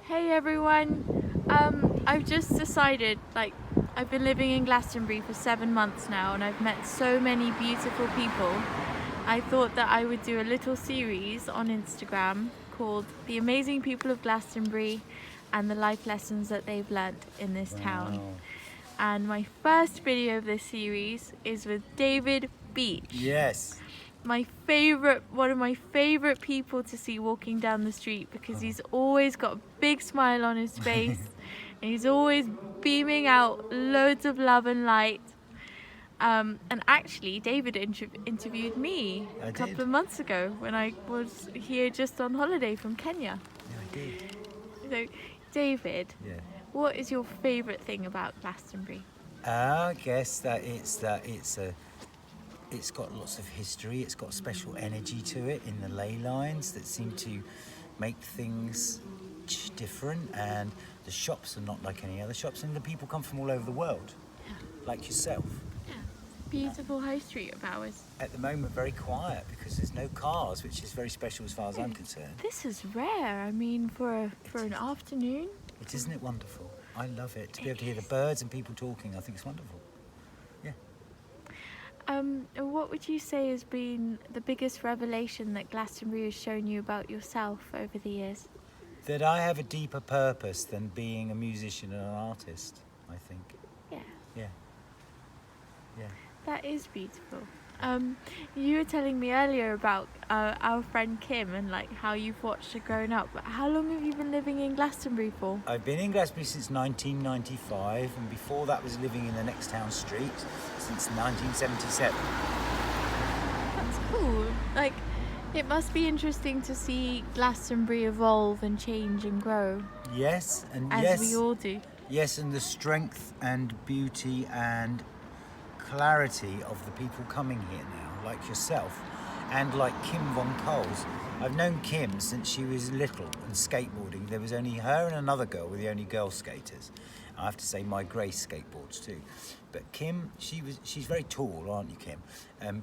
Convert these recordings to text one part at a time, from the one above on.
Hey everyone, I've just decided, I've been living in Glastonbury for 7 months now and I've met so many beautiful people. I thought that I would do a little series on Instagram called The Amazing People of Glastonbury and the Life Lessons that they've learnt in this town. And my first video of this series is with David Beach. Yes. One of my favorite people to see walking down the street because he's always got a big smile on his face and he's always beaming out loads of love and light. And actually, David interviewed me a couple of months ago when I was here just on holiday from Kenya. Yeah, I did. So, David, what is your favourite thing about Glastonbury? I guess that it's got lots of history. It's got special energy to it in the ley lines that seem to make things different, and the shops are not like any other shops, and the people come from all over the world, like yourself. Beautiful high street of ours. At the moment, very quiet because there's no cars, which is very special as far as I'm concerned. This is rare. I mean, for an afternoon. Isn't it wonderful? I love it. To be able to hear the birds and people talking, I think it's wonderful. Yeah. What would you say has been the biggest revelation that Glastonbury has shown you about yourself over the years? That I have a deeper purpose than being a musician and an artist, I think. Yeah. Yeah. Yeah. That is beautiful. You were telling me earlier about our friend Kim and how you've watched her growing up. But how long have you been living in Glastonbury for? I've been in Glastonbury since 1995, and before that was living in the next town street since 1977. That's cool. It must be interesting to see Glastonbury evolve and change and grow. Yes, and as we all do. Yes, and the strength and beauty and clarity of the people coming here now, like yourself, and like Kim von Coles. I've known Kim since she was little and skateboarding. There was only her and another girl were the only girl skaters. I have to say my Grace skateboards too. But Kim, she's very tall, aren't you, Kim?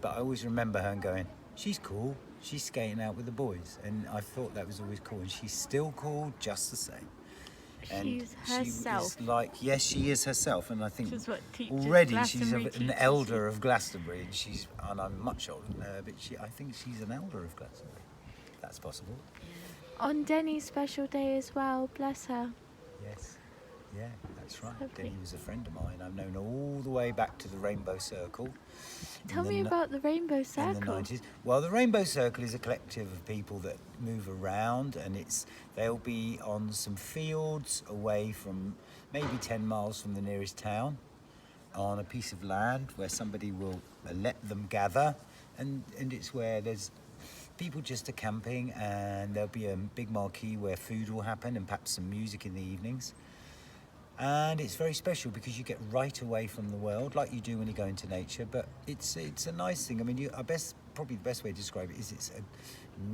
But I always remember her and going, she's cool. She's skating out with the boys, and I thought that was always cool. And she's still cool, just the same. And she's herself. Yes, she is herself, and I think already she's an elder of Glastonbury, and I'm much older than her, but I think she's an elder of Glastonbury. That's possible. On Denny's special day as well, bless her. Yes, yeah, that's right. Lovely. Denny was a friend of mine. I've known her all the way back to the Rainbow Circle. Tell me about the Rainbow Circle. In the 90s. Well, the Rainbow Circle is a collective of people that move around, and they'll be on some fields away from maybe 10 miles from the nearest town, on a piece of land where somebody will let them gather, and it's where there's people just are camping, and there'll be a big marquee where food will happen and perhaps some music in the evenings. And it's very special because you get right away from the world, like you do when you go into nature. But it's a nice thing. I mean, probably the best way to describe it is it's a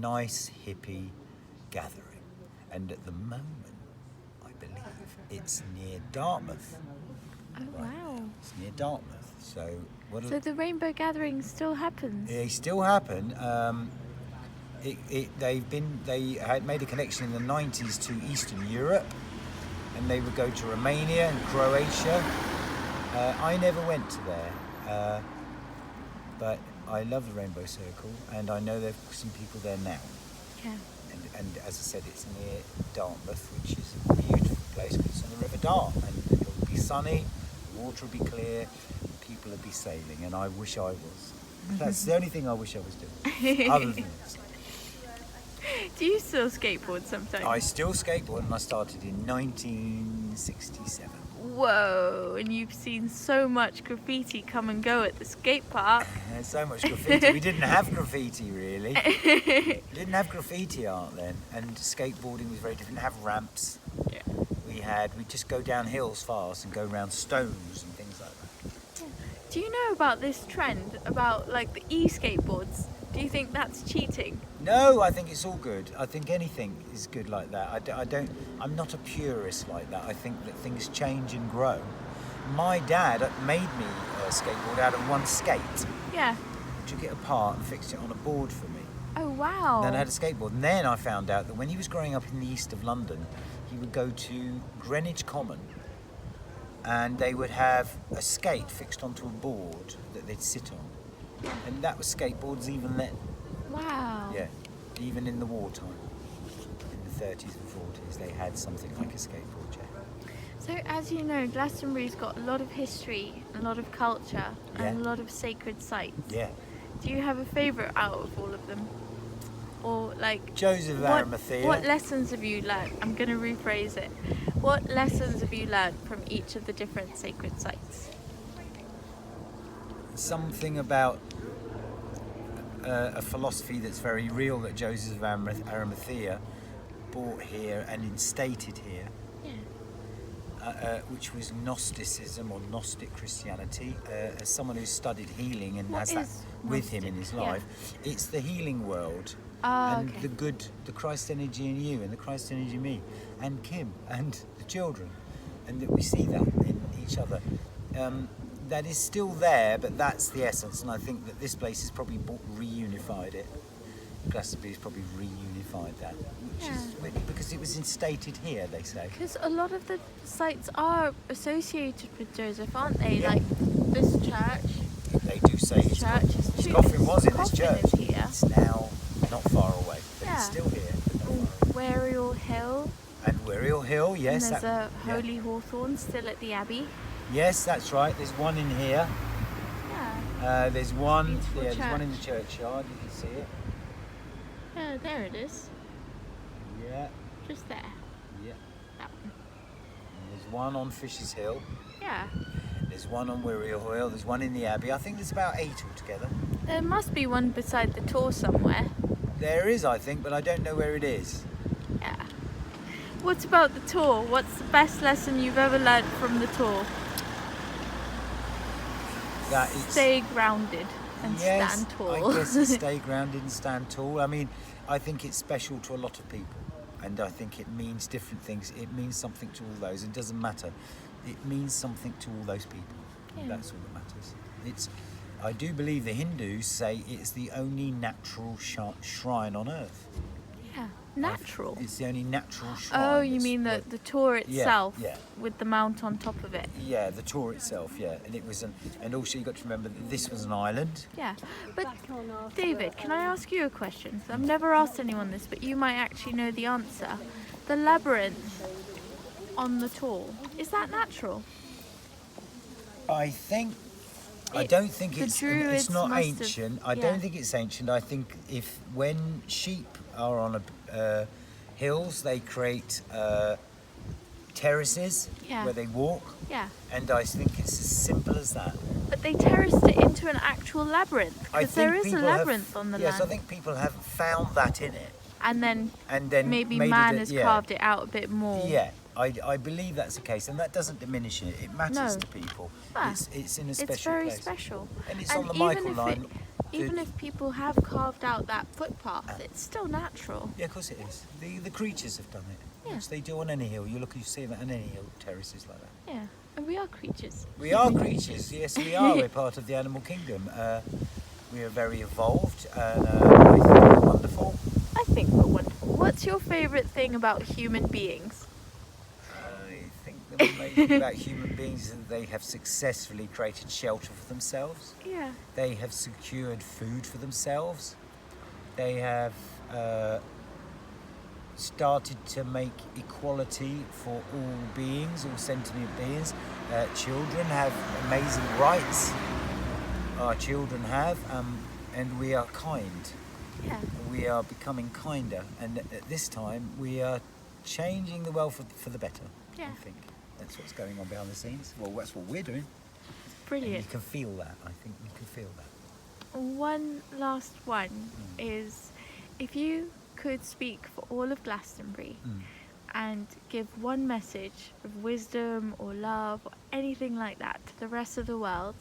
nice hippie gathering. And at the moment, I believe it's near Dartmouth. Oh wow! It's near Dartmouth. So the Rainbow Gathering still happens. They still happen. They had made a connection in the 90s to Eastern Europe. And they would go to Romania and Croatia. I never went to there, but I love the Rainbow Circle, and I know there's some people there now. Yeah. And as I said, it's near Dartmouth, which is a beautiful place because it's on the River Dart, and it'll be sunny, the water will be clear, people will be sailing, and I wish I was. That's the only thing I wish I was doing, other than this. Do you still skateboard sometimes? I still skateboard, and I started in 1967. Whoa, and you've seen so much graffiti come and go at the skate park. There's so much graffiti. We didn't have graffiti, really. We didn't have graffiti art then, and skateboarding was very different. Didn't have ramps. Yeah. We'd just go down hills fast and go around stones and things like that. Yeah. Do you know about this trend about the e-skateboards? Do you think that's cheating? No, I think it's all good. I think anything is good like that. I'm not a purist like that. I think that things change and grow. My dad made me a skateboard out of one skate. Yeah. Took it apart and fixed it on a board for me. Oh, wow. Then I had a skateboard. And then I found out that when he was growing up in the east of London, he would go to Greenwich Common, and they would have a skate fixed onto a board that they'd sit on, and that was skateboards even then. Wow. Yeah, even in the wartime, in the 30s and 40s, they had something like a skateboard, yeah. So as you know, Glastonbury's got a lot of history, a lot of culture, and a lot of sacred sites. Yeah. Do you have a favourite out of all of them? Or like Joseph of Arimathea. What lessons have you learned? I'm going to rephrase it. What lessons have you learned from each of the different sacred sites? Something about a philosophy that's very real that Joseph of Arimathea brought here and instated here, which was Gnosticism or Gnostic Christianity. As someone who's studied healing and has that with him in his life, it's the healing world. And the Christ energy in you and the Christ energy in me and Kim and the children, and that we see that in each other. That is still there, but that's the essence, and I think that this place has probably reunified it. Glastonbury's probably reunified that, which is because it was instated here, they say. Because a lot of the sites are associated with Joseph, aren't they? Yeah. Like this church. They do say his coffin was in this church. Here. It's now not far away, but it's still here. Wariel Hill. And Wariel Hill, yes. And there's a Holy Hawthorn still at the Abbey. Yes, that's right. There's one in here. Yeah. There's one. Beautiful There's one in the churchyard. You can see it. Yeah, there it is. Yeah. Just there. Yeah. That one. And there's one on Fishes Hill. Yeah. There's one on Wariel Hill. There's one in the Abbey. I think there's about 8 altogether. There must be one beside the Tor somewhere. There is, I think, but I don't know where it is. Yeah. What about the Tor? What's the best lesson you've ever learnt from the Tor? That it's, stay grounded and stand tall. I guess it's stay grounded and stand tall. I mean, I think it's special to a lot of people, and I think it means different things. It means something to all those. It doesn't matter. It means something to all those people. Yeah. That's all that matters. I do believe the Hindus say it's the only natural shrine on earth. Yeah, natural. It's the only natural shrine. Oh, you mean the Tor itself, yeah. with the mount on top of it? Yeah, the Tor itself, yeah. And it was and also you got to remember that this was an island. Yeah, but David, can I ask you a question? So I've never asked anyone this, but you might actually know the answer. The labyrinth on the Tor, is that natural? I don't think it's not must ancient. have- I don't think it's ancient. I think when sheep are on hills, they create terraces Yeah. where they walk, Yeah, and I think it's as simple as that. but they terraced it into an actual labyrinth, because there is a labyrinth on the Yes, land. I think people have found that in it, and then maybe made man it has carved it out a bit more. Yeah, I believe that's the case, and that doesn't diminish it. It matters No. to people. Ah, It's in a special It's very place. special. And it's And on the even Michael if line. Even if people have carved out that footpath, it's still natural. Yeah, of course it is. The creatures have done it. Yeah. Which they do on any hill. You see that on any hill, terraces like that. Yeah, and we are creatures. We are creatures, yes we are. We're part of the animal kingdom. We are very evolved, and I think we're wonderful. I think we're wonderful. What's your favourite thing about human beings? I think the main thing about human beings is that they have successfully created shelter for themselves. Yeah. They have secured food for themselves. They have started to make equality for all beings, all sentient beings. Children have amazing rights. Our children have, and we are kind. Yeah. We are becoming kinder, and at this time we are changing the world for the better. Yeah. I think that's what's going on behind the scenes. Well, that's what we're doing. And Brilliant. you can feel that. I think we can feel that. One last one is, if you could speak for all of Glastonbury and give one message of wisdom or love or anything like that to the rest of the world,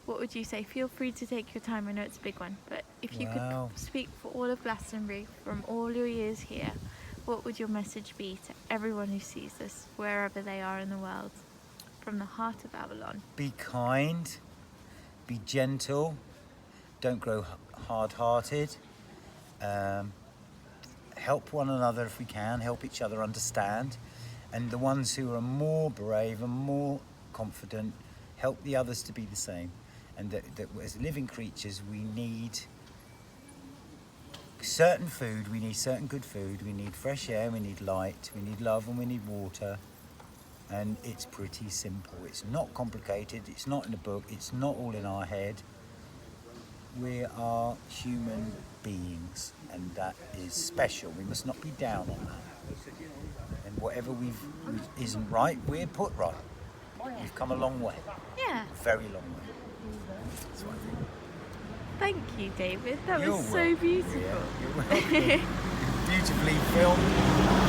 what would you say? Feel free to take your time. I know it's a big one, but if you Wow. could speak for all of Glastonbury from all your years here, what would your message be to everyone who sees this, wherever they are in the world, from the heart of Avalon? Be kind, be gentle, don't grow hard-hearted, help one another if we can, help each other understand, and the ones who are more brave and more confident, help the others to be the same. And that as living creatures, we need certain food, we need certain good food, we need fresh air, we need light, we need love, and we need water. And it's pretty simple. It's not complicated, it's not in a book, it's not all in our head. We are human beings, and that is special. We must not be down on that. And whatever isn't right, we're put right. We've come a long way, Yeah. very long way. That's what I think. Thank you, David. That You're was so welcome. beautiful. Yeah, you're welcome. Beautifully filmed.